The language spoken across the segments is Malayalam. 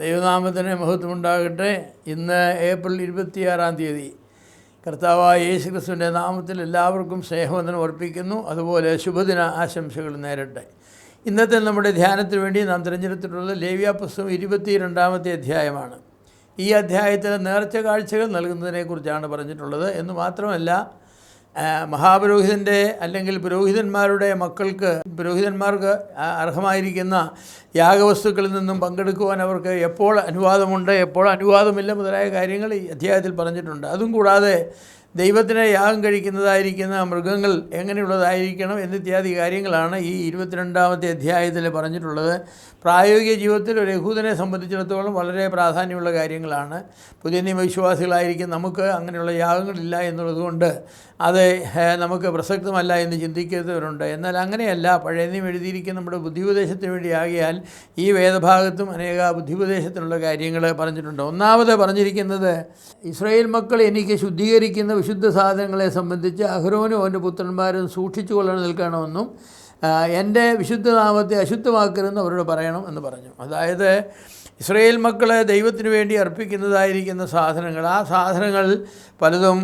ദൈവനാമത്തിന് മഹത്വമുണ്ടാകട്ടെ. ഇന്ന് ഏപ്രിൽ 26-ാം തീയതി കർത്താവായ യേശു ക്രിസ്തുവിൻ്റെ നാമത്തിൽ എല്ലാവർക്കും സ്നേഹവന്ദനം അർപ്പിക്കുന്നു. അതുപോലെ ശുഭദിന ആശംസകൾ നേരട്ടെ. ഇന്നത്തെ നമ്മുടെ ധ്യാനത്തിന് വേണ്ടി നാം തിരഞ്ഞെടുത്തിട്ടുള്ളത് ലേവ്യ പുസ്തകം 22-ാമത്തെ അധ്യായമാണ്. ഈ അധ്യായത്തിൽ നേർച്ച കാഴ്ചകൾ നൽകുന്നതിനെക്കുറിച്ചാണ് പറഞ്ഞിട്ടുള്ളത്. എന്ന് മാത്രമല്ല, മഹാപുരോഹിതൻ്റെ അല്ലെങ്കിൽ പുരോഹിതന്മാരുടെ പുരോഹിതന്മാർക്ക് അർഹമായിരിക്കുന്ന യാഗവസ്തുക്കളിൽ നിന്നും പങ്കെടുക്കുവാൻ അവർക്ക് എപ്പോൾ അനുവാദമുണ്ട്, എപ്പോൾ അനുവാദമില്ല മുതലായ കാര്യങ്ങൾ ഈ അധ്യായത്തിൽ പറഞ്ഞിട്ടുണ്ട്. അതും കൂടാതെ ദൈവത്തിന് യാഗം കഴിക്കുന്നതായിരിക്കുന്ന മൃഗങ്ങൾ എങ്ങനെയുള്ളതായിരിക്കണം എന്നിത്യാദി കാര്യങ്ങളാണ് ഈ 22-ാമത്തെ അധ്യായത്തിൽ പറഞ്ഞിട്ടുള്ളത്. പ്രായോഗിക ജീവിതത്തിൽ ഒരു യഹൂദനെ സംബന്ധിച്ചിടത്തോളം വളരെ പ്രാധാന്യമുള്ള കാര്യങ്ങളാണ്. പുതിയ നിയമവിശ്വാസികളായിരിക്കും നമുക്ക് അങ്ങനെയുള്ള യാഗങ്ങളില്ല എന്നുള്ളതുകൊണ്ട് അത് നമുക്ക് പ്രസക്തമല്ല എന്ന് ചിന്തിക്കുന്നവരുണ്ട്. എന്നാൽ അങ്ങനെയല്ല. പഴയ നിയമം എഴുതിയിരിക്കുന്ന നമ്മുടെ ബുദ്ധിപദേശത്തിന് വേണ്ടിയാകിയാൽ ഈ വേദഭാഗത്തും അനേക ബുദ്ധിപദേശത്തിനുള്ള കാര്യങ്ങൾ പറഞ്ഞിട്ടുണ്ട്. ഒന്നാമത് പറഞ്ഞിരിക്കുന്നത്, ഇസ്രായേൽ മക്കൾ എനിക്ക് ശുദ്ധീകരിക്കുന്ന വിശുദ്ധ സാധനങ്ങളെ സംബന്ധിച്ച് അഹ്റോനും അവൻ്റെ പുത്രന്മാരും സൂക്ഷിച്ചു കൊള്ളാൻ നിൽക്കണമെന്നും എൻ്റെ വിശുദ്ധ നാമത്തെ അശുദ്ധമാക്കരുതെന്ന് അവരോട് പറയണം എന്ന് പറഞ്ഞു. അതായത് ഇസ്രായേൽ മക്കൾ ദൈവത്തിന് വേണ്ടി അർപ്പിക്കുന്നതായിരിക്കുന്ന സാധനങ്ങൾ, ആ സാധനങ്ങൾ പലതും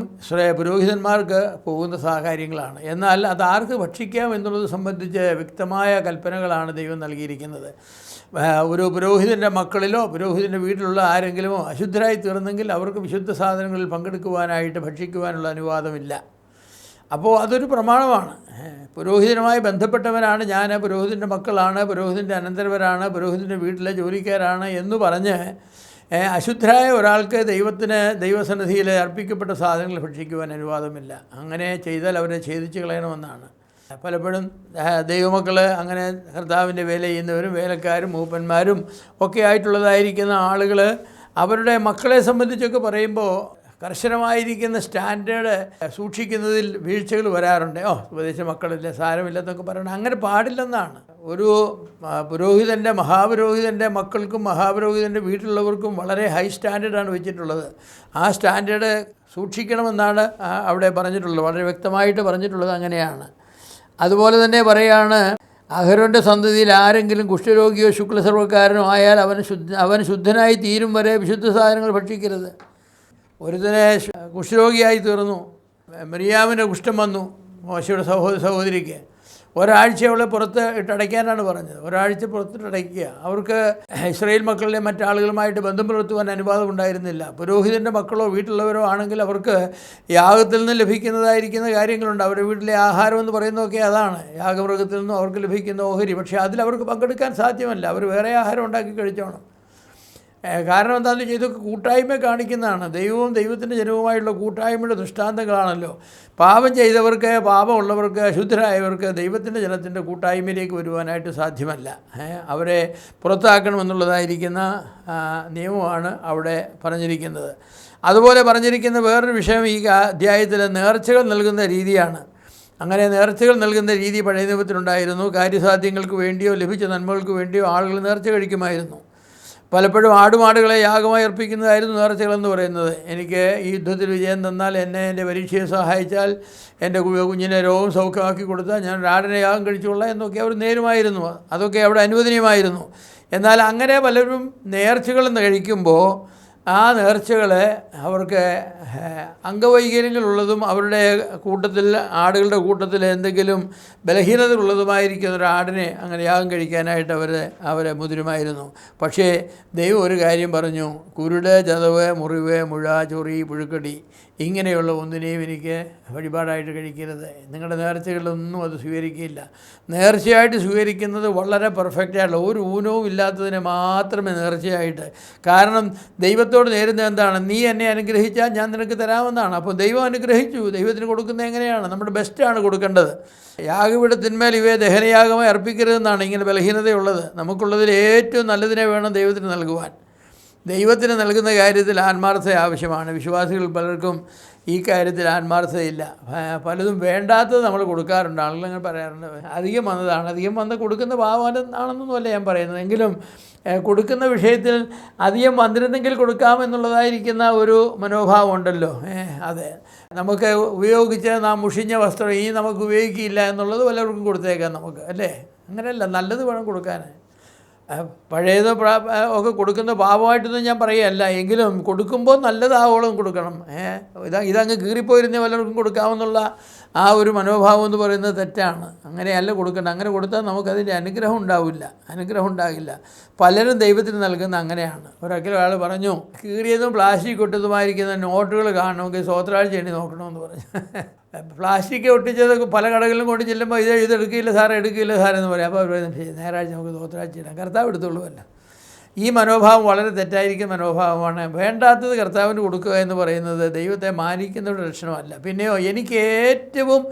പുരോഹിതന്മാർക്ക് പോകുന്ന കാര്യങ്ങളാണ്. എന്നാൽ അത് ആർക്ക് ഭക്ഷിക്കാം എന്നുള്ളത് സംബന്ധിച്ച് വ്യക്തമായ കൽപ്പനകളാണ് ദൈവം നൽകിയിരിക്കുന്നത്. ഒരു പുരോഹിതൻ്റെ മക്കളിലോ പുരോഹിതൻ്റെ വീട്ടിലുള്ള ആരെങ്കിലുമോ അശുദ്ധരായി തീർന്നെങ്കിൽ അവർക്ക് വിശുദ്ധ സാധനങ്ങളിൽ പങ്കെടുക്കുവാനായിട്ട് ഭക്ഷിക്കുവാനുള്ള അനുവാദമില്ല. അപ്പോൾ അതൊരു പ്രമാണമാണ്. പുരോഹിതനുമായി ബന്ധപ്പെട്ടവനാണ് ഞാൻ, പുരോഹിതൻ്റെ മക്കളാണ്, പുരോഹിതൻ്റെ അനന്തരവരാണ്, പുരോഹിതൻ്റെ വീട്ടിലെ ജോലിക്കാരാണ് എന്ന് പറഞ്ഞ് അശുദ്ധരായ ഒരാൾക്ക് ദൈവസന്നിധിയിൽ അർപ്പിക്കപ്പെട്ട സാധനങ്ങൾ ഭക്ഷിക്കുവാൻ അനുവാദമില്ല. അങ്ങനെ ചെയ്താൽ അവരെ ഛേദിച്ച് കളയണമെന്നാണ്. പലപ്പോഴും ദൈവമക്കൾ അങ്ങനെ കർത്താവിൻ്റെ വേല ചെയ്യുന്നവരും വേലക്കാരും മൂപ്പന്മാരും ഒക്കെ ആയിട്ടുള്ളതായിരിക്കുന്ന ആളുകൾ അവരുടെ മക്കളെ സംബന്ധിച്ചൊക്കെ പറയുമ്പോൾ കർശനമായിരിക്കുന്ന സ്റ്റാൻഡേർഡ് സൂക്ഷിക്കുന്നതിൽ വീഴ്ചകൾ വരാറുണ്ട്. ഉപദേശ മക്കളില്ല, സാരമില്ലെന്നൊക്കെ പറയണം. അങ്ങനെ പാടില്ലെന്നാണ്. ഒരു മഹാപുരോഹിതൻ്റെ മക്കൾക്കും മഹാപുരോഹിതൻ്റെ വീട്ടിലുള്ളവർക്കും വളരെ ഹൈ സ്റ്റാൻഡേർഡാണ് വെച്ചിട്ടുള്ളത്. ആ സ്റ്റാൻഡേർഡ് സൂക്ഷിക്കണമെന്നാണ് അവിടെ പറഞ്ഞിട്ടുള്ളത്. വളരെ വ്യക്തമായിട്ട് പറഞ്ഞിട്ടുള്ളത് അങ്ങനെയാണ്. അതുപോലെ തന്നെ പറയുകയാണ്, അഹരോൻ്റെ സന്തതിയിൽ ആരെങ്കിലും കുഷ്ഠരോഗിയോ ശുക്ലസർവക്കാരനോ ആയാൽ അവൻ ശുദ്ധനായി തീരും വരെ വിശുദ്ധ സാധനങ്ങൾ ഭക്ഷിക്കരുത്. ഒരുത്തനെ കുഷ്ഠരോഗിയായി തീർന്നു, മറിയാമിന് കുഷ്ഠം വന്നു മോശയുടെ സഹോദരിക്ക്. ഒരാഴ്ച അവളെ പുറത്ത് ഇട്ടടയ്ക്കാനാണ് പറഞ്ഞത്. ഒരാഴ്ച പുറത്തിട്ടടയ്ക്കുക. അവർക്ക് ഇസ്രായേൽ മക്കളിലെ മറ്റാളുകളുമായിട്ട് ബന്ധം പുലർത്തുവാൻ അനുവാദം ഉണ്ടായിരുന്നില്ല. പുരോഹിതൻ്റെ മക്കളോ വീട്ടിലുള്ളവരോ ആണെങ്കിൽ അവർക്ക് യാഗത്തിൽ നിന്ന് ലഭിക്കുന്നതായിരിക്കുന്ന കാര്യങ്ങളുണ്ട്. അവരുടെ വീട്ടിലെ ആഹാരം എന്ന് പറയുന്നതൊക്കെ അതാണ്. യാഗമൃഗത്തിൽ നിന്നും അവർക്ക് ലഭിക്കുന്ന ഓഹരി. പക്ഷേ അതിൽ അവർക്ക് പങ്കെടുക്കാൻ സാധ്യമല്ല. അവർ വേറെ ആഹാരം ഉണ്ടാക്കി കഴിച്ചോണം. കാരണം എന്താണെന്ന് വെച്ചാൽ ഇതൊക്കെ കൂട്ടായ്മ കാണിക്കുന്നതാണ്. ദൈവവും ദൈവത്തിൻ്റെ ജനവുമായുള്ള കൂട്ടായ്മയുടെ ദൃഷ്ടാന്തങ്ങളാണല്ലോ. പാപം ചെയ്തവർക്ക്, പാപമുള്ളവർക്ക്, അശുദ്ധരായവർക്ക് ദൈവത്തിൻ്റെ ജനത്തിൻ്റെ കൂട്ടായ്മയിലേക്ക് വരുവാനായിട്ട് സാധ്യമല്ല. അവരെ പുറത്താക്കണമെന്നുള്ളതായിരിക്കുന്ന നിയമമാണ് അവിടെ പറഞ്ഞിരിക്കുന്നത്. അതുപോലെ പറഞ്ഞിരിക്കുന്ന വേറൊരു വിഷയം ഈ അധ്യായത്തിൽ നേർച്ചകൾ നൽകുന്ന രീതിയാണ്. അങ്ങനെ നേർച്ചകൾ നൽകുന്ന രീതി പഴയ നിയമത്തിലുണ്ടായിരുന്നു. കാര്യസാധ്യങ്ങൾക്ക് വേണ്ടിയോ ലഭിച്ച നന്മകൾക്ക് വേണ്ടിയോ ആളുകൾ നേർച്ച കഴിക്കുമായിരുന്നു. പലപ്പോഴും ആടുമാടുകളെ യാഗമായി അർപ്പിക്കുന്നതായിരുന്നു നേർച്ചകളെന്ന് പറയുന്നത്. എനിക്ക് ഈ യുദ്ധത്തിൽ വിജയം തന്നാൽ, എന്നെ എൻ്റെ പരീക്ഷയെ സഹായിച്ചാൽ, എൻ്റെ കുഞ്ഞിനെ രോഗം സൗഖ്യമാക്കി കൊടുത്താൽ ഞാൻ ഒരാടിനെ യാഗം കഴിച്ചുകൊള്ളാം എന്നൊക്കെ അവർ നേരുമായിരുന്നു. അതൊക്കെ അവിടെ അനുവദനീയമായിരുന്നു. എന്നാൽ അങ്ങനെ പലരും നേർച്ചകളെന്ന് കഴിക്കുമ്പോൾ ആ നേർച്ചകൾ അവർക്ക് അംഗവൈകല്യങ്ങളുള്ളതും അവരുടെ കൂട്ടത്തിൽ, ആടുകളുടെ കൂട്ടത്തിൽ എന്തെങ്കിലും ബലഹീനതയുള്ളതുമായിരിക്കുന്ന ഒരു ആടിനെ അങ്ങനെ യാഗം കഴിക്കാനായിട്ട് അവരെ മുതിരുമായിരുന്നു. പക്ഷേ ദൈവം ഒരു കാര്യം പറഞ്ഞു, കുരുട്, ചതവ്, മുറിവ്, മുഴ, ചൊറി, പുഴുക്കടി ഇങ്ങനെയുള്ള ഒന്നിനെയും എനിക്ക് വഴിപാടായിട്ട് കഴിക്കരുത്. നിങ്ങളുടെ നേർച്ചകളിലൊന്നും അത് സ്വീകരിക്കില്ല. നേർച്ചയായിട്ട് സ്വീകരിക്കുന്നത് വളരെ പെർഫെക്റ്റായിട്ടുള്ള ഒരു ഊനവും ഇല്ലാത്തതിനെ മാത്രമേ നേർച്ചയായിട്ട്. കാരണം ദൈവത്തോട് നേരുന്നത് എന്താണ്? നീ എന്നെ അനുഗ്രഹിച്ചാൽ ഞാൻ നിനക്ക് തരാമെന്നാണ്. അപ്പോൾ ദൈവം അനുഗ്രഹിച്ചു. ദൈവത്തിന് കൊടുക്കുന്നത് എങ്ങനെയാണ്? നമ്മുടെ ബെസ്റ്റാണ് കൊടുക്കേണ്ടത്. യാഗപീഠത്തിന്മേൽ ഇവയെ ദഹനയാഗമായി അർപ്പിക്കരുതെന്നാണ് ഇങ്ങനെ ബലഹീനതയുള്ളത്. നമുക്കുള്ളതിൽ ഏറ്റവും നല്ലതിനെ വേണം ദൈവത്തിന് നൽകുവാൻ. ദൈവത്തിന് നൽകുന്ന കാര്യത്തിൽ ആത്മാർത്ഥത ആവശ്യമാണ്. വിശ്വാസികൾ പലർക്കും ഈ കാര്യത്തിൽ ആത്മാർത്ഥതയില്ല. പലതും വേണ്ടാത്തത് നമ്മൾ കൊടുക്കാറുണ്ട്. ആളുകളങ്ങനെ പറയാറുണ്ട്, അധികം വന്ന് കൊടുക്കുന്ന പാവമാണെന്നൊന്നുമല്ല ഞാൻ പറയുന്നത്. എങ്കിലും കൊടുക്കുന്ന വിഷയത്തിൽ അധികം വന്നിരുന്നെങ്കിൽ കൊടുക്കാമെന്നുള്ളതായിരിക്കുന്ന ഒരു മനോഭാവം ഉണ്ടല്ലോ. അതെ, നമുക്ക് ഉപയോഗിച്ച് നാം മുഷിഞ്ഞ വസ്ത്രം ഇനി നമുക്ക് ഉപയോഗിക്കില്ല എന്നുള്ളത് പലർക്കും കൊടുത്തേക്കാം നമുക്ക്, അല്ലേ? അങ്ങനെയല്ല, നല്ലത് വേണം കൊടുക്കാൻ. പഴയത് ഒക്കെ കൊടുക്കുന്ന പാപമായിട്ടൊന്നും ഞാൻ പറയുകയല്ല, എങ്കിലും കൊടുക്കുമ്പോൾ നല്ലതാവോളം കൊടുക്കണം. ഇതങ്ങ് കീറിപ്പോയിരുന്നേ വല്ലവർക്കും കൊടുക്കാമെന്നുള്ള ആ ഒരു മനോഭാവം എന്ന് പറയുന്നത് തെറ്റാണ്. അങ്ങനെയല്ല കൊടുക്കണം. അങ്ങനെ കൊടുത്താൽ നമുക്കതിൻ്റെ അനുഗ്രഹം ഉണ്ടാകില്ല. പലരും ദൈവത്തിന് നൽകുന്ന അങ്ങനെയാണ്. ഒരാൾ പറഞ്ഞു, കീറിയതും പ്ലാസ്റ്റിക് ഒട്ടതുമായിരിക്കുന്ന നോട്ടുകൾ കാണണമെങ്കിൽ സ്വോത്രാഴ്ച എണ്ണി നോക്കണമെന്ന് പറഞ്ഞു. പ്ലാസ്റ്റിക് ഒട്ടിച്ചത് പല കടകളിലും കൊണ്ട് ചെല്ലുമ്പോൾ ഇത് എടുക്കില്ല സാറേ എന്ന് പറയും. അപ്പോൾ അവർ ഞായറാഴ്ച നമുക്ക് സ്വോത്രാഴ്ച ഇടാം, കർത്താവ് എടുത്തുള്ളൂവല്ല. ഈ മനോഭാവം വളരെ തെറ്റായിരിക്കുന്ന മനോഭാവമാണ്. വേണ്ടാത്തത് കർത്താവിന് കൊടുക്കുക എന്ന് പറയുന്നത് ദൈവത്തെ മാനിക്കുന്നവരുടെ ലക്ഷണമല്ല. പിന്നെയോ, എനിക്ക് ഏറ്റവും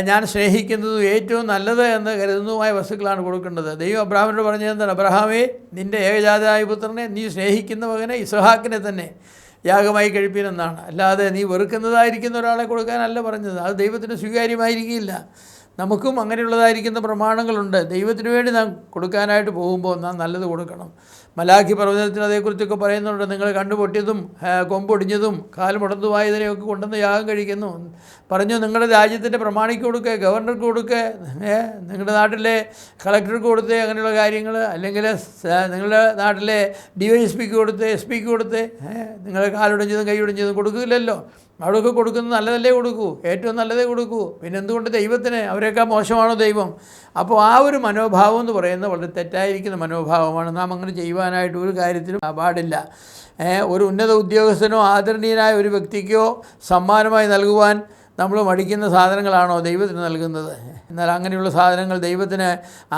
ഞാൻ സ്നേഹിക്കുന്നതും ഏറ്റവും നല്ലത് എന്ന് കരുതുന്നതുമായ വസ്തുക്കളാണ് കൊടുക്കേണ്ടത്. ദൈവം അബ്രാഹാമിനോട് പറഞ്ഞത് എന്താണ്? അബ്രഹാമേ, നിൻ്റെ ഏകജാതനായ പുത്രനെ, നീ സ്നേഹിക്കുന്ന മകനെ ഇസ്ഹാക്കിനെ തന്നെ യാഗമായി കഴിപ്പീനെന്നാണ്. അല്ലാതെ നീ വെറുക്കുന്നതായിരിക്കുന്ന ഒരാളെ കൊടുക്കാനല്ല പറഞ്ഞത്. അത് ദൈവത്തിന് സ്വീകാര്യമായിരിക്കില്ല. നമുക്കും അങ്ങനെയുള്ളതായിരിക്കുന്ന പ്രമാണങ്ങളുണ്ട്. ദൈവത്തിന് വേണ്ടി നാം കൊടുക്കാനായിട്ട് പോകുമ്പോൾ നാം നല്ലത് കൊടുക്കണം. മലാഖി പ്രവചനത്തിൽ അതേക്കുറിച്ചൊക്കെ പറയുന്നുണ്ട്. നിങ്ങൾ കണ്ണുപൊട്ടിയതും കൊമ്പൊടിഞ്ഞതും കാലുമുടന്നതുമായതിനെയൊക്കെ കൊണ്ടുവന്ന് യാഗം കഴിക്കുന്നു പറഞ്ഞു. നിങ്ങളുടെ രാജ്യത്തിൻ്റെ പ്രമാണിക്ക് കൊടുക്കുക, ഗവർണർക്ക് കൊടുക്കുക, നിങ്ങളുടെ നാട്ടിലെ കളക്ടർക്ക് കൊടുത്ത്, അങ്ങനെയുള്ള കാര്യങ്ങൾ. അല്ലെങ്കിൽ നിങ്ങളുടെ നാട്ടിലെ DYSPക്ക് കൊടുത്ത്, SP-ക്ക് കൊടുത്ത്. നിങ്ങൾ കാലൊടിഞ്ഞതും കൈയൊടിഞ്ഞതും കൊടുക്കില്ലല്ലോ. അവിടെയൊക്കെ കൊടുക്കുന്നത് നല്ലതല്ലേ കൊടുക്കൂ, ഏറ്റവും നല്ലതേ കൊടുക്കൂ. പിന്നെ എന്തുകൊണ്ട് ദൈവത്തിന് അവരെക്കാൾ മോശമാണോ ദൈവം? അപ്പോൾ ആ ഒരു മനോഭാവം എന്ന് പറയുന്നത് വളരെ തെറ്റായിരിക്കുന്ന മനോഭാവമാണ്. നാം അങ്ങനെ ചെയ്യുവാനായിട്ട് ഒരു കാര്യത്തിലും പാടില്ല. ഒരു ഉന്നത ഉദ്യോഗസ്ഥനോ ആദരണീയനായ ഒരു വ്യക്തിക്കോ സമ്മാനമായി നൽകുവാൻ നമ്മൾ മടിക്കുന്ന സാധനങ്ങളാണോ ദൈവത്തിന് നൽകുന്നത്? എന്നാൽ അങ്ങനെയുള്ള സാധനങ്ങൾ ദൈവത്തിന്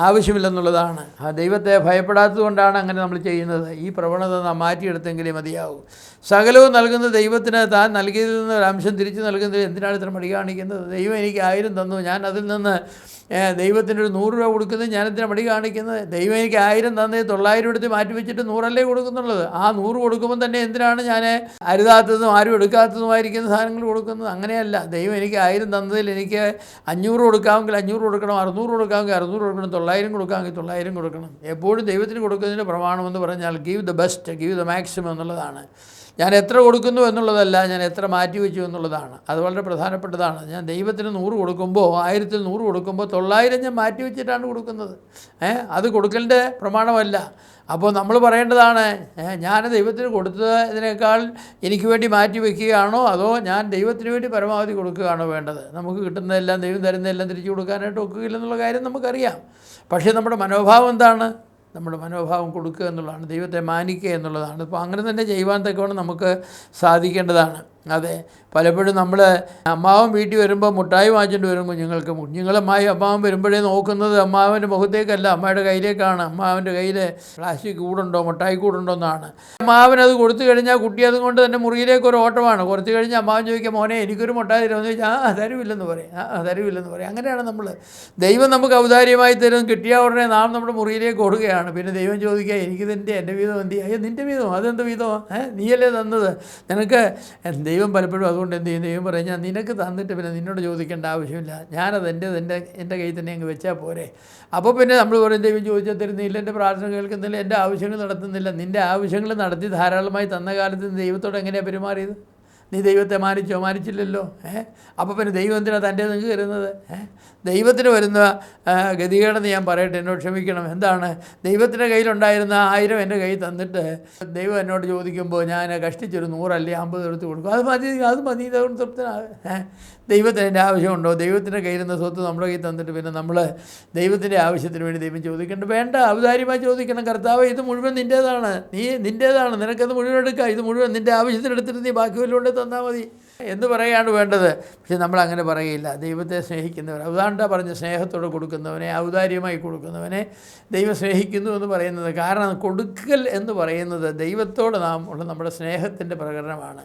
ആവശ്യമില്ലെന്നുള്ളതാണ്. ആ ദൈവത്തെ ഭയപ്പെടാത്തത് കൊണ്ടാണ് അങ്ങനെ നമ്മൾ ചെയ്യുന്നത്. ഈ പ്രവണത നാം മാറ്റിയെടുത്തെങ്കിലേ മതിയാവും. സകലവും നൽകുന്ന ദൈവത്തിന് താൻ നൽകിയതിൽ നിന്ന് ഒരു അംശം തിരിച്ചു നൽകുന്നത് എന്തിനാണ് ഇത്ര മടി കാണിക്കുന്നത്? ദൈവം എനിക്ക് 1000 തന്നു, ഞാൻ അതിൽ നിന്ന് ദൈവത്തിനൊരു 100 രൂപ കൊടുക്കുന്നത് ഞാനെന്തിനാ മടി കാണിക്കുന്നത്? ദൈവം എനിക്ക് 1000 തന്നത് 900 എടുത്ത് മാറ്റി വെച്ചിട്ട് 100 കൊടുക്കുന്നുള്ളത്. ആ 100 കൊടുക്കുമ്പോൾ തന്നെ എന്തിനാണ് ഞാൻ അരുതാത്തതും ആരും എടുക്കാത്തതുമായിരിക്കുന്ന സാധനങ്ങൾ കൊടുക്കുന്നത്? അങ്ങനെയല്ല. ദൈവം എനിക്ക് 1000 തന്നതിൽ എനിക്ക് 500 കൊടുക്കാമെങ്കിൽ 500 കൊടുക്കണം, 600 കൊടുക്കാമെങ്കിൽ 600 കൊടുക്കണം, 900 കൊടുക്കാമെങ്കിൽ 900 കൊടുക്കണം. എപ്പോഴും ദൈവത്തിന് കൊടുക്കുന്നതിൻ്റെ പ്രമാണമെന്ന് പറഞ്ഞാൽ give the best, give the maximum എന്നുള്ളതാണ്. ഞാൻ എത്ര കൊടുക്കുന്നു എന്നുള്ളതല്ല, ഞാൻ എത്ര മാറ്റി വെച്ചു എന്നുള്ളതാണ്. അത് വളരെ പ്രധാനപ്പെട്ടതാണ്. ഞാൻ ദൈവത്തിന് 100 കൊടുക്കുമ്പോൾ, 1000-ൽ 100 കൊടുക്കുമ്പോൾ 900 ഞാൻ മാറ്റി വെച്ചിട്ടാണ് കൊടുക്കുന്നത്. അത് കൊടുക്കലിൻ്റെ പ്രമാണമല്ല. അപ്പോൾ നമ്മൾ പറയേണ്ടതാണ്, ഞാൻ ദൈവത്തിന് കൊടുത്തതിനേക്കാൾ എനിക്ക് വേണ്ടി മാറ്റി വയ്ക്കുകയാണോ, അതോ ഞാൻ ദൈവത്തിന് വേണ്ടി പരമാവധി കൊടുക്കുകയാണോ വേണ്ടത്? നമുക്ക് കിട്ടുന്നതെല്ലാം ദൈവം തരുന്നതെല്ലാം തിരിച്ചു കൊടുക്കാനായിട്ട് ഒക്കുകയില്ലെന്നുള്ള കാര്യം നമുക്കറിയാം. പക്ഷേ നമ്മുടെ മനോഭാവം എന്താണ്? നമ്മുടെ മനോഭാവം കൊടുക്കുക എന്നുള്ളതാണ്, ദൈവത്തെ മാനിക്കുക എന്നുള്ളതാണ്. അപ്പോൾ അങ്ങനെ തന്നെ ചെയ്യുവാൻ തക്കവണ്ണം നമുക്ക് സാധിക്കേണ്ടതാണ്. അതെ, പലപ്പോഴും നമ്മൾ അമ്മാവൻ വീട്ടിൽ വരുമ്പോൾ മുട്ടായി വാങ്ങിച്ചിട്ട് വരും കുഞ്ഞുങ്ങൾക്ക്. കുഞ്ഞുങ്ങളമ്മായി അമ്മാവൻ വരുമ്പോഴേ നോക്കുന്നത് അമ്മാവൻ്റെ മുഖത്തേക്കല്ല, അമ്മയുടെ കയ്യിലേക്കാണ്. അമ്മാവൻ്റെ കയ്യിൽ പ്ലാസ്റ്റിക് കൂടുണ്ടോ, മുട്ടായി കൂടുണ്ടോ എന്നാണ്. അമ്മാവൻ അത് കൊടുത്തു കഴിഞ്ഞാൽ കുട്ടി അതുകൊണ്ട് തന്നെ മുറിയിലേക്ക് ഒരു ഓട്ടമാണ്. കുറച്ച് കഴിഞ്ഞ് അമ്മാവൻ ചോദിക്കുക, മോനെ എനിക്കൊരു മുട്ടായി തരുമെന്ന് ചോദിച്ചാൽ തരുമില്ലെന്ന് പറയും. അങ്ങനെയാണ് നമ്മൾ. ദൈവം നമുക്ക് ഔദാര്യമായി തരും, കിട്ടിയ ഉടനെ നാം നമ്മുടെ മുറിയിലേക്ക് ഓടുകയാണ്. പിന്നെ ദൈവം ചോദിക്കുക, എനിക്കിതിൻ്റെ എൻ്റെ വീതം എന്ത് ചെയ്യും? അയ്യോ, നിൻ്റെ വീതം അതെന്ത് വീതമാണ്? നീയല്ലേ തന്നത്? നിനക്ക് ദൈവം പലപ്പോഴും അതുകൊണ്ട് എന്ത് ചെയ്യും? ദൈവം പറയും, ഞാൻ നിനക്ക് തന്നിട്ട് പിന്നെ നിന്നോട് ചോദിക്കേണ്ട ആവശ്യമില്ല, ഞാനത് എൻ്റെ കയ്യിൽ തന്നെ അങ്ങ് വെച്ചാൽ പോരെ. അപ്പോൾ പിന്നെ നമ്മൾ പറയും, ദൈവം ചോദിച്ചാൽ തരുന്നില്ല, എൻ്റെ പ്രാർത്ഥന കേൾക്കുന്നില്ല, എൻ്റെ ആവശ്യങ്ങൾ നടത്തുന്നില്ല. നിൻ്റെ ആവശ്യങ്ങൾ നടത്തി ധാരാളമായി തന്ന കാലത്ത് ദൈവത്തോട് എങ്ങനെയാണ് പെരുമാറിയത്? നീ ദൈവത്തെ മാനിച്ചില്ലല്ലോ. അപ്പോൾ പിന്നെ ദൈവം എന്തിനാണ് തൻ്റെ നിങ്ങൾക്ക് തരുന്നത്? ദൈവത്തിന് വരുന്ന ഗതികേടെന്ന് ഞാൻ പറയട്ടെ, എന്നോട് ക്ഷമിക്കണം. എന്താണ്? ദൈവത്തിൻ്റെ കയ്യിലുണ്ടായിരുന്ന 1000 എൻ്റെ കയ്യിൽ തന്നിട്ട് ദൈവം എന്നോട് ചോദിക്കുമ്പോൾ ഞാൻ കഷ്ടിച്ചൊരു 100 അല്ലെങ്കിൽ 50 എടുത്ത് കൊടുക്കും. അത് മതി തൃപ്തനാണ്. ദൈവത്തിന് എൻ്റെ ആവശ്യമുണ്ടോ? ദൈവത്തിൻ്റെ കയ്യിരുന്ന സ്വത്ത് നമ്മുടെ കയ്യിൽ തന്നിട്ട് പിന്നെ നമ്മൾ ദൈവത്തിൻ്റെ ആവശ്യത്തിന് വേണ്ടി ദൈവം ചോദിക്കേണ്ട? വേണ്ട, ഔദാര്യമായി ചോദിക്കണം. കർത്താവ്, ഇത് മുഴുവൻ നിൻ്റേതാണ്, നിൻ്റേതാണ്, നിനക്കത് മുഴുവൻ എടുക്കാം, ഇത് മുഴുവൻ നിൻ്റെ ആവശ്യത്തിനെടുത്തിട്ട് നീ ബാക്കി വല്ലതുകൊണ്ട് തന്നാൽ മതി എന്ന് പറയുകയാണ് വേണ്ടത്. പക്ഷെ നമ്മൾ അങ്ങനെ പറയുകയില്ല. ദൈവത്തെ സ്നേഹിക്കുന്നവർ, അതുകൊണ്ടാണ് പറഞ്ഞ സ്നേഹത്തോടെ കൊടുക്കുന്നവനെ, ഔദാര്യമായി കൊടുക്കുന്നവനെ ദൈവം സ്നേഹിക്കുന്നു എന്ന് പറയുന്നത്. കാരണം കൊടുക്കൽ എന്ന് പറയുന്നത് ദൈവത്തോട് നാം ഉള്ള നമ്മുടെ സ്നേഹത്തിൻ്റെ പ്രകടനമാണ്.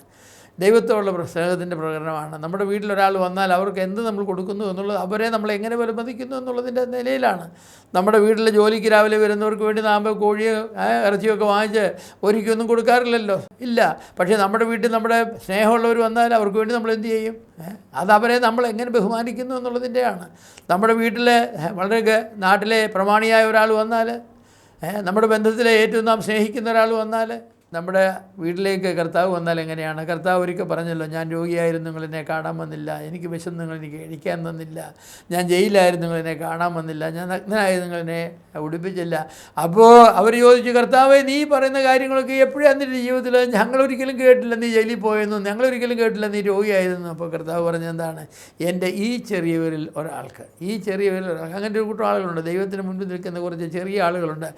ദൈവത്തോടുള്ള സ്നേഹത്തിൻ്റെ പ്രകടനമാണ്. നമ്മുടെ വീട്ടിലൊരാൾ വന്നാൽ അവർക്ക് എന്ത് നമ്മൾ കൊടുക്കുന്നു എന്നുള്ളത്, അവരെ നമ്മൾ എങ്ങനെ വിലമതിക്കുന്നു എന്നുള്ളതിൻ്റെ നിലയിലാണ്. നമ്മുടെ വീട്ടിലെ ജോലിക്ക് രാവിലെ വരുന്നവർക്ക് വേണ്ടി നാം കോഴിയോ ഇറച്ചിയൊക്കെ വാങ്ങിച്ച് ഒരിക്കലൊന്നും കൊടുക്കാറില്ലല്ലോ, ഇല്ല. പക്ഷേ നമ്മുടെ വീട്ടിൽ നമ്മുടെ സ്നേഹമുള്ളവർ വന്നാൽ അവർക്ക് വേണ്ടി നമ്മൾ എന്ത് ചെയ്യും? അത് അവരെ നമ്മൾ എങ്ങനെ ബഹുമാനിക്കുന്നു എന്നുള്ളതിൻ്റെയാണ്. നമ്മുടെ വീട്ടിലെ വളരെ നാട്ടിലെ പ്രമാണിയായ ഒരാൾ വന്നാൽ, നമ്മുടെ ബന്ധത്തിലെ ഏറ്റവും നാം സ്നേഹിക്കുന്ന ഒരാൾ വന്നാൽ നമ്മുടെ വീട്ടിലേക്ക് കർത്താവ് വന്നാൽ എങ്ങനെയാണ്? കർത്താവ് ഒരിക്കൽ പറഞ്ഞല്ലോ, ഞാൻ രോഗിയായിരുന്നു, നിങ്ങൾ എന്നെ കാണാൻ വന്നില്ല. എനിക്ക് വിശന്ന്, നിങ്ങൾ എനിക്ക് കഴിക്കാൻ തന്നില്ല. ഞാൻ ജയിലായിരുന്നു, നിങ്ങൾ എന്നെ കാണാൻ വന്നില്ല. ഞാൻ നഗ്നനായി, നിങ്ങൾ എന്നെ ഉടുപ്പിച്ചില്ല. അപ്പോൾ അവർ ചോദിച്ചു, കർത്താവേ, നീ പറയുന്ന കാര്യങ്ങളൊക്കെ എപ്പോഴാണ് നിൻ്റെ ജീവിതത്തിൽ? ഞങ്ങളൊരിക്കലും കേട്ടില്ല നീ ജയിലിൽ പോയെന്നും, ഞങ്ങളൊരിക്കലും കേട്ടില്ല നീ രോഗിയായിരുന്നു. അപ്പോൾ കർത്താവ് പറഞ്ഞെന്താണ്? എൻ്റെ ഈ ചെറിയവരിൽ ഒരാൾക്ക്, അങ്ങനെ ഒരു കൂട്ടം ആളുകളുണ്ട്, ദൈവത്തിന് മുൻപിൽ നിൽക്കുന്ന കുറച്ച് ചെറിയ ആളുകളുണ്ട്.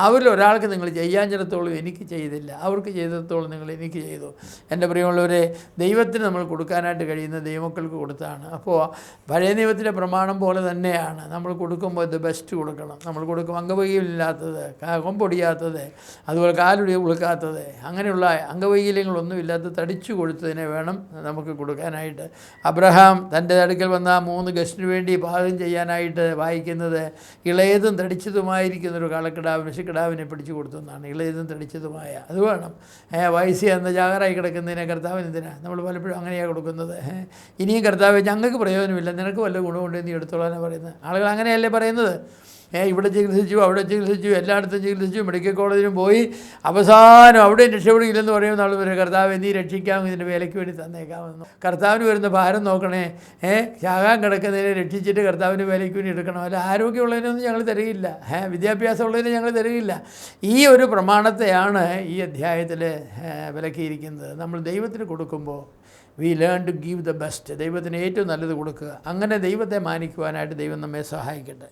അവരിൽ ഒരാൾക്ക് നിങ്ങൾ ചെയ്യാഞ്ഞിടത്തോളം എനിക്ക് ചെയ്തില്ല, അവർക്ക് ചെയ്തിടത്തോളം നിങ്ങൾ എനിക്ക് ചെയ്തു. എൻ്റെ പ്രിയമുള്ളവരെ, ദൈവത്തിന് നമ്മൾ കൊടുക്കാനായിട്ട് കഴിയുന്ന ദൈവമക്കൾക്ക് കൊടുത്താണ്. അപ്പോൾ പഴയ നിയമത്തിലെ പ്രമാണം പോലെ തന്നെയാണ് നമ്മൾ കൊടുക്കുമ്പോൾ ഇത് ബെസ്റ്റ് കൊടുക്കണം. നമ്മൾ കൊടുക്കും അംഗവൈകല്യമില്ലാത്തത്, കൊമ്പൊടിയാത്തത്, അതുപോലെ കാലുടി ഉളുക്കാത്തത്, അങ്ങനെയുള്ള അംഗവൈകല്യങ്ങളൊന്നുമില്ലാത്ത തടിച്ചു കൊടുത്തതിനെ വേണം നമുക്ക് കൊടുക്കാനായിട്ട്. അബ്രഹാം തൻ്റെ അടുക്കൽ വന്ന 3 ഗസ്റ്റിന് വേണ്ടി പാകം ചെയ്യാനായിട്ട് വായിക്കുന്നത്, ഇളയതും തടിച്ചതുമായിരിക്കുന്നൊരു പശുക്കിടാവിനെ പിടിച്ചു കൊടുത്തെന്നാണ്. ഇളയതും തടിച്ചതുമായ അത് വേണം. വയസ്സ് എന്ന ജാഗറായി കിടക്കുന്നതിനെ കർത്താവിന് എന്തിനാണ്? നമ്മൾ പലപ്പോഴും അങ്ങനെയാണ് കൊടുക്കുന്നത്. ഇനിയും കർത്താവ്, ഞങ്ങൾക്ക് പ്രയോജനമില്ല, നിനക്ക് വല്ല ഗുണമുണ്ട് നീ എടുത്തോളാനാണ് പറയുന്നത്. ആളുകൾ അങ്ങനെയല്ലേ പറയുന്നത്? ഇവിടെ ചികിത്സിച്ചു, അവിടെ ചികിത്സിച്ചു, എല്ലായിടത്തും ചികിത്സിച്ചു, മെഡിക്കൽ കോളേജിലും പോയി, അവസാനം അവിടെ രക്ഷപ്പെടുകയില്ലെന്ന് പറയുന്ന ആൾ വരെ, കർത്താവ് നീ രക്ഷിക്കാം, ഇതിൻ്റെ വിലയ്ക്ക് വേണ്ടി തന്നേക്കാമെന്നു. കർത്താവിന് വരുന്ന ഭാരം നോക്കണേ. ചാകാൻ കിടക്കുന്നതിനെ രക്ഷിച്ചിട്ട് കർത്താവിന് വിലയ്ക്ക് വേണ്ടി എടുക്കണം. അല്ല, ആരോഗ്യമുള്ളതിനൊന്നും ഞങ്ങൾ തരികയില്ല, വിദ്യാഭ്യാസമുള്ളതിനെ ഞങ്ങൾ തരികയില്ല. ഈ ഒരു പ്രമാണത്തെയാണ് ഈ അധ്യായത്തിൽ വിലക്കിയിരിക്കുന്നത്. നമ്മൾ ദൈവത്തിന് കൊടുക്കുമ്പോൾ we learn to give the best. ദൈവത്തിന് ഏറ്റവും നല്ലത് കൊടുക്കുക. അങ്ങനെ ദൈവത്തെ മാനിക്കുവാനായിട്ട് ദൈവം നമ്മെ സഹായിക്കട്ടെ.